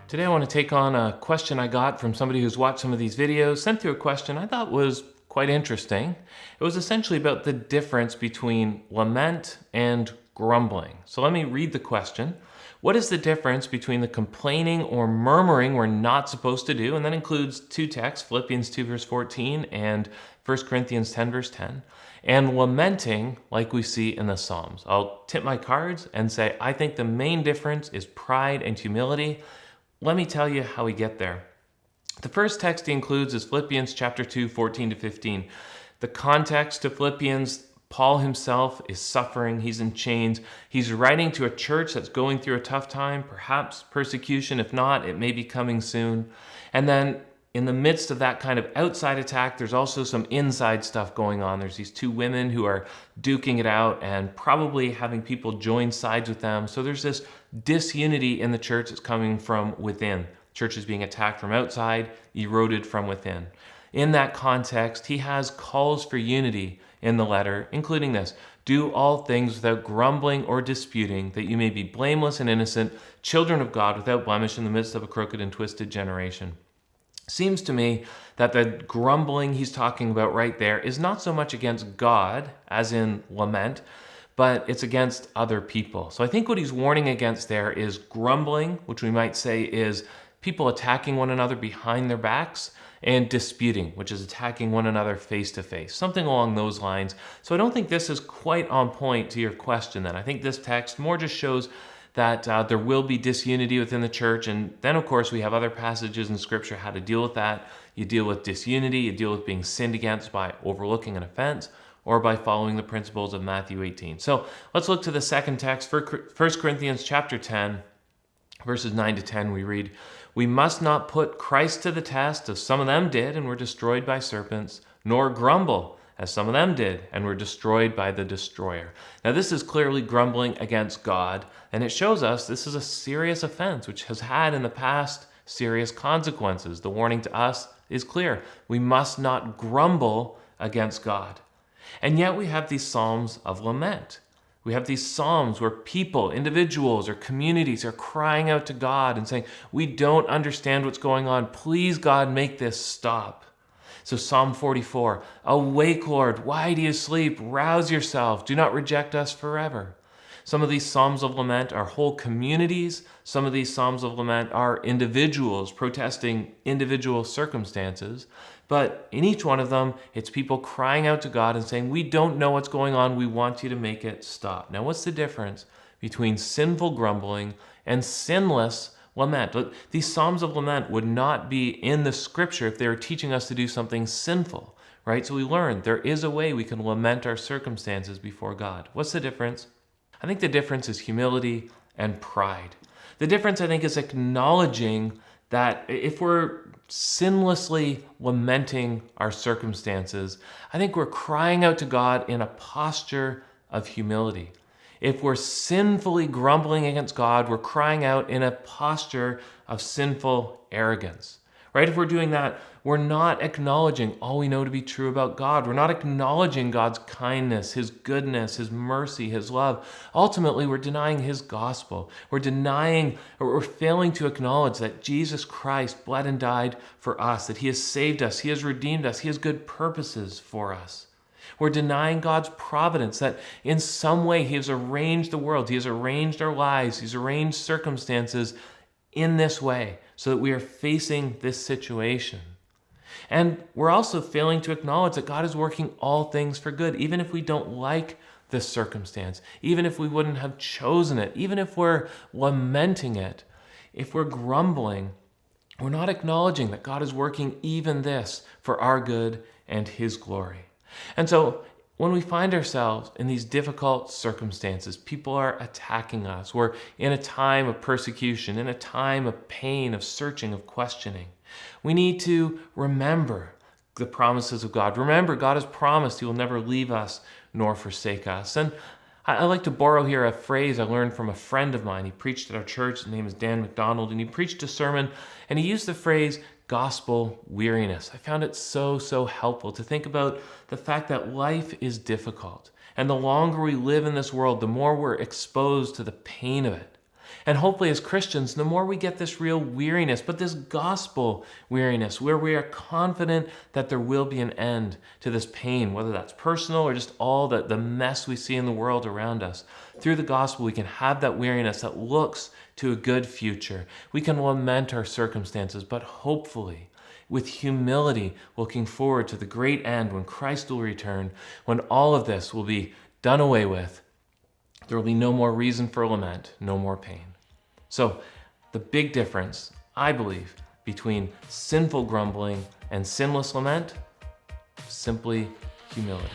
Today I want to take on a question I got from somebody who's watched some of these videos, sent through a question I thought was quite interesting. It was essentially about the difference between lament and grumbling. So let me read the question. What is the difference between the complaining or murmuring we're not supposed to do? And that includes two texts, Philippians 2 verse 14 and 1 Corinthians 10 verse 10, and lamenting like we see in the Psalms. I'll tip my cards and say I think the main difference is pride and humility. Let me tell you how we get there. The first text he includes is Philippians Chapter 2, 14 to 15. The context of Philippians, Paul himself is suffering. He's in chains. He's writing to a church that's going through a tough time, perhaps persecution. If not, it may be coming soon. And then in the midst of that kind of outside attack, there's also some inside stuff going on. There's these two women who are duking it out and probably having people join sides with them. So there's this disunity in the church that's coming from within. Church is being attacked from outside, eroded from within. In that context, he has calls for unity in the letter, including this: do all things without grumbling or disputing, that you may be blameless and innocent, children of God without blemish in the midst of a crooked and twisted generation. Seems to me that the grumbling he's talking about right there is not so much against God, as in lament, but it's against other people. So I think what he's warning against there is grumbling, which we might say is people attacking one another behind their backs, and disputing, which is attacking one another face to face, something along those lines. So I don't think this is quite on point to your question then. I think this text more just shows that there will be disunity within the church. And then, of course, we have other passages in Scripture how to deal with that. You deal with disunity, you deal with being sinned against by overlooking an offense, or by following the principles of Matthew 18. So let's look to the second text, 1 Corinthians chapter 10, verses 9 to 10. We read, "We must not put Christ to the test, as some of them did and were destroyed by serpents, nor grumble, as some of them did, and were destroyed by the destroyer." Now this is clearly grumbling against God, and it shows us this is a serious offense, which has had in the past serious consequences. The warning to us is clear. We must not grumble against God. And yet we have these psalms of lament. We have these psalms where people, individuals, or communities are crying out to God and saying, we don't understand what's going on. Please, God, make this stop. So Psalm 44, "Awake, Lord, why do you sleep? Rouse yourself, do not reject us forever." Some of these psalms of lament are whole communities. Some of these psalms of lament are individuals protesting individual circumstances. But in each one of them, it's people crying out to God and saying, we don't know what's going on. We want you to make it stop. Now, what's the difference between sinful grumbling and sinless lament? Look, these psalms of lament would not be in the Scripture if they were teaching us to do something sinful, right? So we learn there is a way we can lament our circumstances before God. What's the difference? I think the difference is humility and pride. The difference, I think, is acknowledging that if we're sinlessly lamenting our circumstances, I think we're crying out to God in a posture of humility. If we're sinfully grumbling against God, we're crying out in a posture of sinful arrogance, right? If we're doing that, we're not acknowledging all we know to be true about God. We're not acknowledging God's kindness, His goodness, His mercy, His love. Ultimately, we're denying His gospel. We're denying, or we're failing to acknowledge that Jesus Christ bled and died for us, that He has saved us, He has redeemed us, He has good purposes for us. We're denying God's providence, that in some way He has arranged the world, He has arranged our lives, He's arranged circumstances in this way so that we are facing this situation. And we're also failing to acknowledge that God is working all things for good, even if we don't like this circumstance, even if we wouldn't have chosen it, even if we're lamenting it. If we're grumbling, we're not acknowledging that God is working even this for our good and His glory. And so when we find ourselves in these difficult circumstances, people are attacking us, we're in a time of persecution, in a time of pain, of searching, of questioning, we need to remember the promises of God. Remember, God has promised He will never leave us nor forsake us. And I like to borrow here a phrase I learned from a friend of mine. He preached at our church. His name is Dan McDonald, and he preached a sermon, and he used the phrase gospel weariness. I found it so helpful to think about the fact that life is difficult. And the longer we live in this world, the more we're exposed to the pain of it. And hopefully as Christians, the more we get this real weariness, but this gospel weariness, where we are confident that there will be an end to this pain, whether that's personal or just all the mess we see in the world around us. Through the gospel, we can have that weariness that looks to a good future. We can lament our circumstances, but hopefully, with humility, looking forward to the great end when Christ will return, when all of this will be done away with. There will be no more reason for lament, no more pain. So, the big difference, I believe, between sinful grumbling and sinless lament, simply humility.